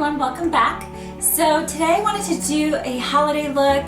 everyone, welcome back. So today I wanted to do a holiday look.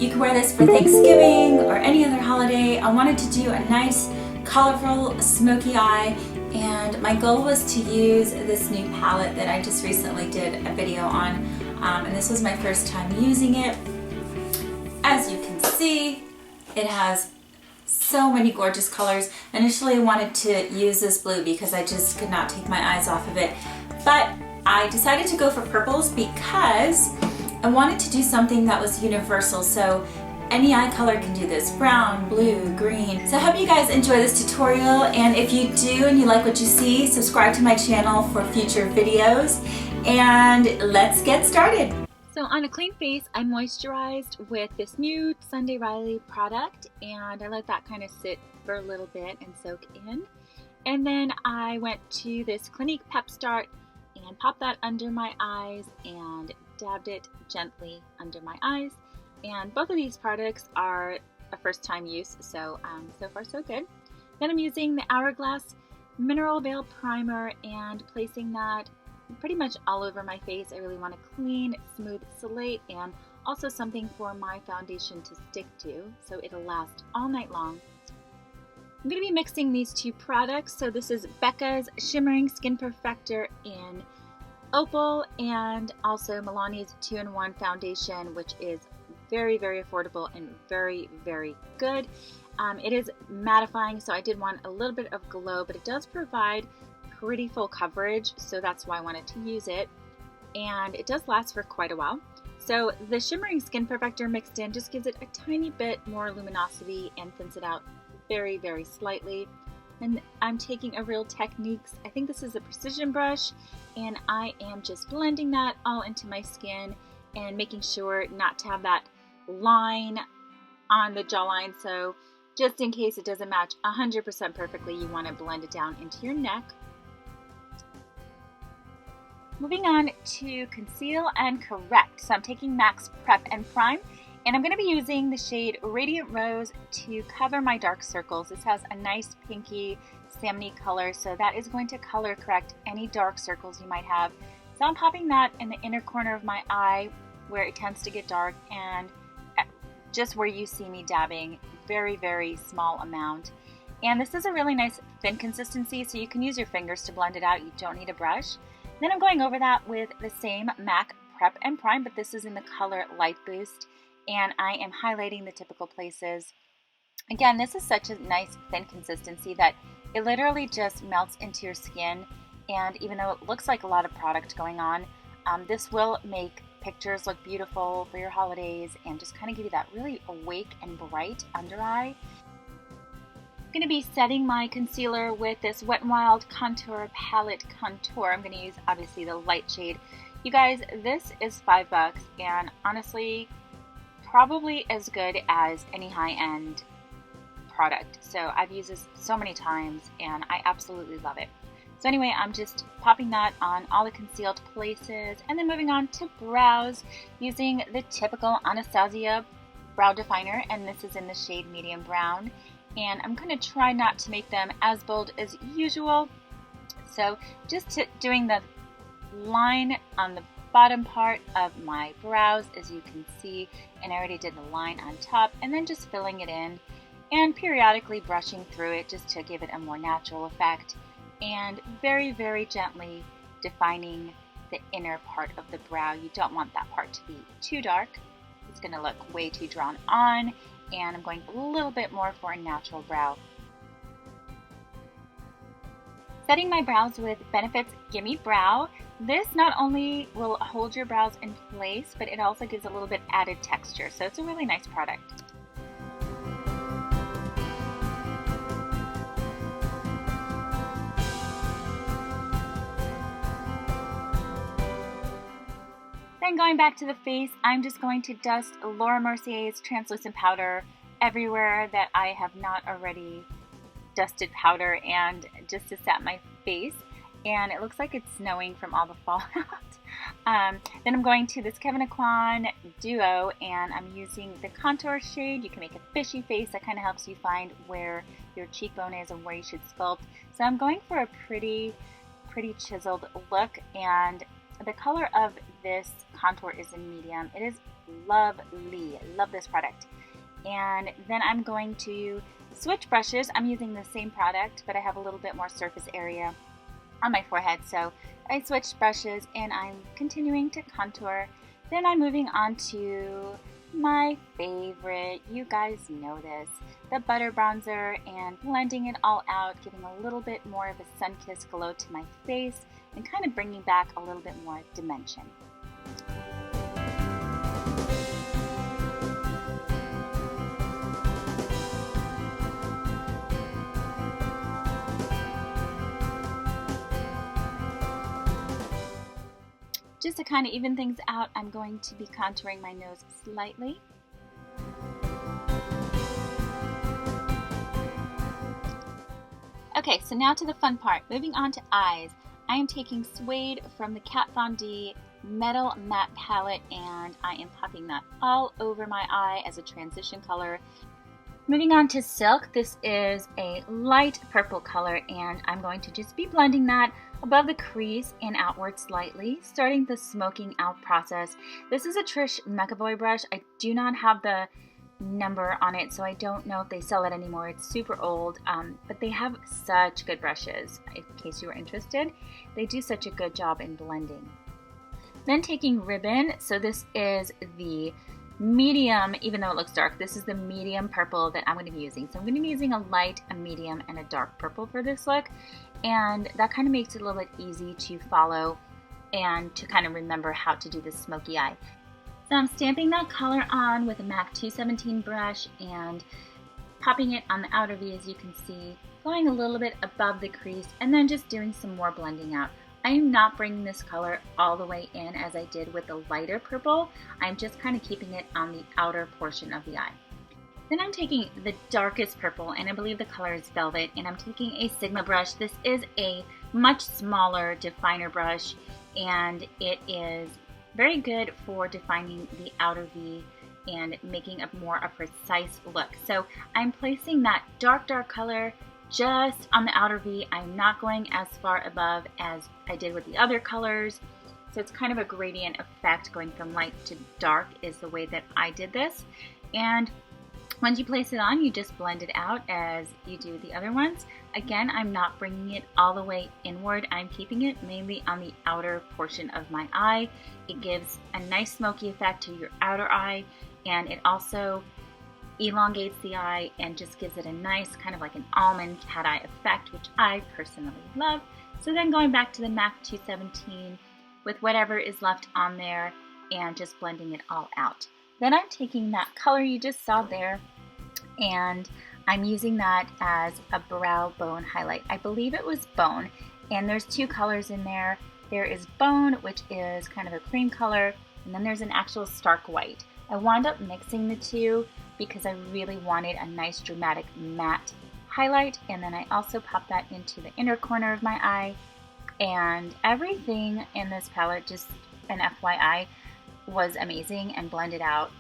You can wear this for Thanksgiving or any other holiday. I wanted to do a nice colorful smoky eye, and my goal was to use this new palette that I just recently did a video on, and this was my first time using it. As you can see, it has so many gorgeous colors. Initially I wanted to use this blue because I just could not take my eyes off of it, but I decided to go for purples because I wanted to do something that was universal, so any eye color can do this: brown, blue, green. So I hope you guys enjoy this tutorial, and if you do and you like what you see, subscribe to my channel for future videos, and let's get started. So on a clean face, I moisturized with this new Sunday Riley product, and I let that kind of sit for a little bit and soak in. And then I went to this Clinique Pep Start and popped that under my eyes and dabbed it gently under my eyes. And both of these products are a first time use, so so far so good. Then I'm using the Hourglass Mineral Veil Primer and placing that pretty much all over my face. I really want a clean, smooth slate, and also something for my foundation to stick to so it'll last all night long. I'm going to be mixing these two products. So this is Becca's Shimmering Skin Perfector in Opal, and also Milani's 2-in-1 foundation, which is very, very affordable and very, very good. It is mattifying, so I did want a little bit of glow, but it does provide pretty full coverage, so that's why I wanted to use it. And it does last for quite a while. So the Shimmering Skin Perfector mixed in just gives it a tiny bit more luminosity and thins it out very, very slightly. And I'm taking a Real Techniques, I think this is a precision brush, and I am just blending that all into my skin and making sure not to have that line on the jawline. So just in case it doesn't match 100% perfectly, you want to blend it down into your neck. Moving on to conceal and correct. So I'm taking MAC's Prep and Prime, and I'm going to be using the shade Radiant Rose to cover my dark circles. This has a nice pinky salmony color, so that is going to color correct any dark circles you might have. So I'm popping that in the inner corner of my eye where it tends to get dark, and just where you see me dabbing, very, very small amount. And this is a really nice thin consistency, so you can use your fingers to blend it out. You don't need a brush. Then I'm going over that with the same MAC Prep and Prime, but this is in the color Light Boost, and I am highlighting the typical places. Again, this is such a nice thin consistency that it literally just melts into your skin, and even though it looks like a lot of product going on, this will make pictures look beautiful for your holidays and just kind of give you that really awake and bright under eye. I'm going to be setting my concealer with this Wet n Wild Contour Palette Contour. I'm going to use obviously the light shade. You guys, this is $5, and honestly probably as good as any high-end product. So I've used this so many times and I absolutely love it. So anyway, I'm just popping that on all the concealed places, and then moving on to brows using the typical Anastasia brow definer, and this is in the shade Medium Brown. And I'm going to try not to make them as bold as usual. So just doing the line on the bottom part of my brows, as you can see, and I already did the line on top, and then just filling it in and periodically brushing through it just to give it a more natural effect, and very, very gently defining the inner part of the brow. You don't want that part to be too dark. It's going to look way too drawn on, and I'm going a little bit more for a natural brow. Setting my brows with Benefit's Gimme Brow. This not only will hold your brows in place, but it also gives a little bit added texture, so it's a really nice product. Then going back to the face, I'm just going to dust Laura Mercier's translucent powder everywhere that I have not already dusted powder, and just to set my face. And it looks like it's snowing from all the fallout. Then I'm going to this Kevyn Aucoin Duo, and I'm using the contour shade. You can make a fishy face. That kind of helps you find where your cheekbone is and where you should sculpt. So I'm going for a pretty chiseled look, and the color of this contour is in medium. It is lovely. Love this product. And then I'm going to switch brushes. I'm using the same product, but I have a little bit more surface area on my forehead. So I switched brushes and I'm continuing to contour. Then I'm moving on to my favorite, you guys know this, the butter bronzer, and blending it all out, giving a little bit more of a sun-kissed glow to my face and kind of bringing back a little bit more dimension. Just to kind of even things out, I'm going to be contouring my nose slightly. Okay, so now to the fun part. Moving on to eyes. I am taking Suede from the Kat Von D Metal Matte Palette, and I am popping that all over my eye as a transition color. Moving on to Silk, this is a light purple color, and I'm going to just be blending that above the crease and outward slightly, starting the smoking out process. This is a Trish McAvoy brush. I do not have the number on it, so I don't know if they sell it anymore. It's super old, but they have such good brushes. In case you were interested, they do such a good job in blending. Then taking Ribbon, so this is the medium, even though it looks dark, this is the medium purple that I'm going to be using. So I'm going to be using a light, a medium, and a dark purple for this look, and that kind of makes it a little bit easy to follow and to kind of remember how to do this smoky eye. So I'm stamping that color on with a MAC 217 brush and popping it on the outer V, as you can see, going a little bit above the crease, and then just doing some more blending out. I am not bringing this color all the way in as I did with the lighter purple. I'm just kind of keeping it on the outer portion of the eye. Then I'm taking the darkest purple, and I believe the color is Velvet, and I'm taking a Sigma brush. This is a much smaller definer brush, and it is very good for defining the outer V and making a more a precise look. So I'm placing that dark color just on the outer V. I'm not going as far above as I did with the other colors. So it's kind of a gradient effect, going from light to dark is the way that I did this. And once you place it on, you just blend it out as you do the other ones. Again, I'm not bringing it all the way inward. I'm keeping it mainly on the outer portion of my eye. It gives a nice smoky effect to your outer eye, and it also elongates the eye and just gives it a nice kind of like an almond cat eye effect, which I personally love. So then going back to the MAC 217 with whatever is left on there and just blending it all out. Then I'm taking that color you just saw there and I'm using that as a brow bone highlight. I believe it was Bone, and there's two colors in there. There is Bone, which is kind of a cream color, and then there's an actual stark white. I wound up mixing the two because I really wanted a nice dramatic matte highlight, and then I also popped that into the inner corner of my eye, and everything in this palette, just an FYI, was amazing and blended out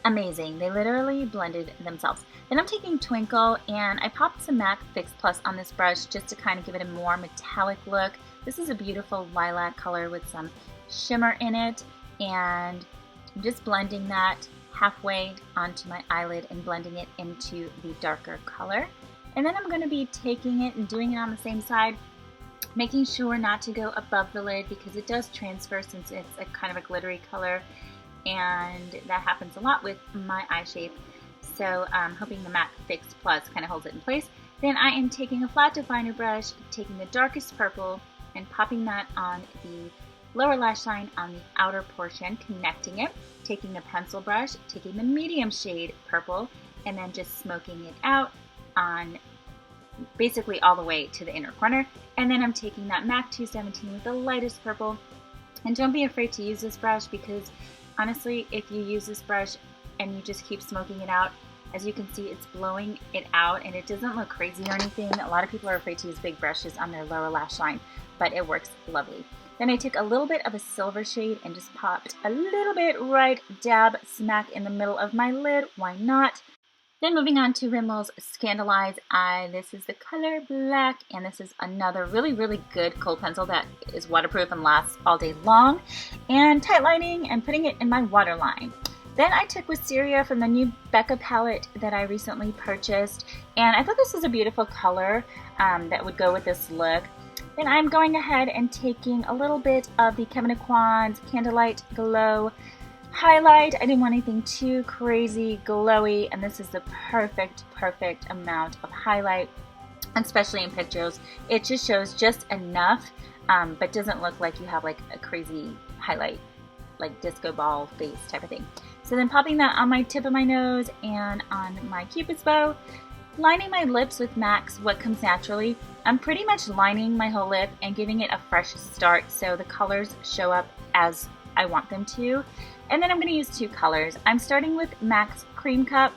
amazing. They literally blended themselves. Then I'm taking Twinkle, and I popped some MAC Fix Plus on this brush just to kind of give it a more metallic look. This is a beautiful lilac color with some shimmer in it, and I'm just blending that halfway onto my eyelid and blending it into the darker color. And then I'm going to be taking it and doing it on the same side, making sure not to go above the lid because it does transfer since it's a kind of a glittery color, and that happens a lot with my eye shape. So I'm hoping the MAC Fix Plus kind of holds it in place. Then I am taking a flat definer brush, taking the darkest purple and popping that on the lower lash line on the outer portion, connecting it, taking a pencil brush, taking the medium shade purple, and then just smoking it out on basically all the way to the inner corner. And then I'm taking that MAC 217 with the lightest purple. And don't be afraid to use this brush because honestly, if you use this brush and you just keep smoking it out, as you can see, it's blowing it out and it doesn't look crazy or anything. A lot of people are afraid to use big brushes on their lower lash line, but it works lovely. Then I took a little bit of a silver shade and just popped a little bit right dab smack in the middle of my lid. Why not? Then moving on to Rimmel's Scandaleyes Eye. This is the color black, and this is another really, really good kohl pencil that is waterproof and lasts all day long. And tight lining and putting it in my waterline. Then I took Wisteria from the new Becca palette that I recently purchased, and I thought this was a beautiful color that would go with this look. Then I'm going ahead and taking a little bit of the Kevyn Aucoin's Candlelight Glow highlight. I didn't want anything too crazy glowy, and this is the perfect amount of highlight, especially in pictures. It just shows just enough, but doesn't look like you have like a crazy highlight, like disco ball face type of thing. So then popping that on my tip of my nose and on my Cupid's bow, lining my lips with MAC's What Comes Naturally. I'm pretty much lining my whole lip and giving it a fresh start so the colors show up as I want them to. And then I'm going to use two colors. I'm starting with MAC's Cream Cup,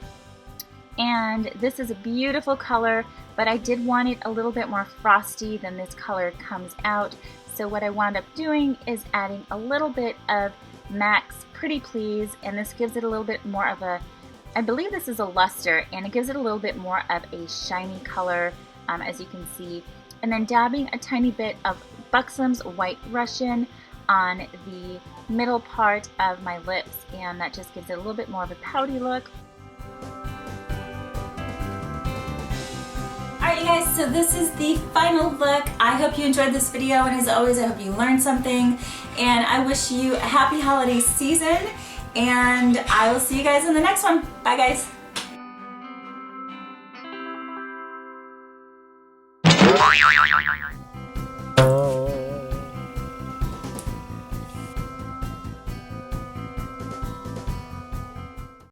and this is a beautiful color, but I did want it a little bit more frosty than this color comes out. So what I wound up doing is adding a little bit of MAC's Pretty Please, and this gives it a little bit more of a, I believe this is a luster, and it gives it a little bit more of a shiny color, as you can see. And then dabbing a tiny bit of Buxom's White Russian on the middle part of my lips, and that just gives it a little bit more of a pouty look. Alright you guys, so this is the final look. I hope you enjoyed this video, and as always I hope you learned something, and I wish you a happy holiday season, and I will see you guys in the next one. Bye guys!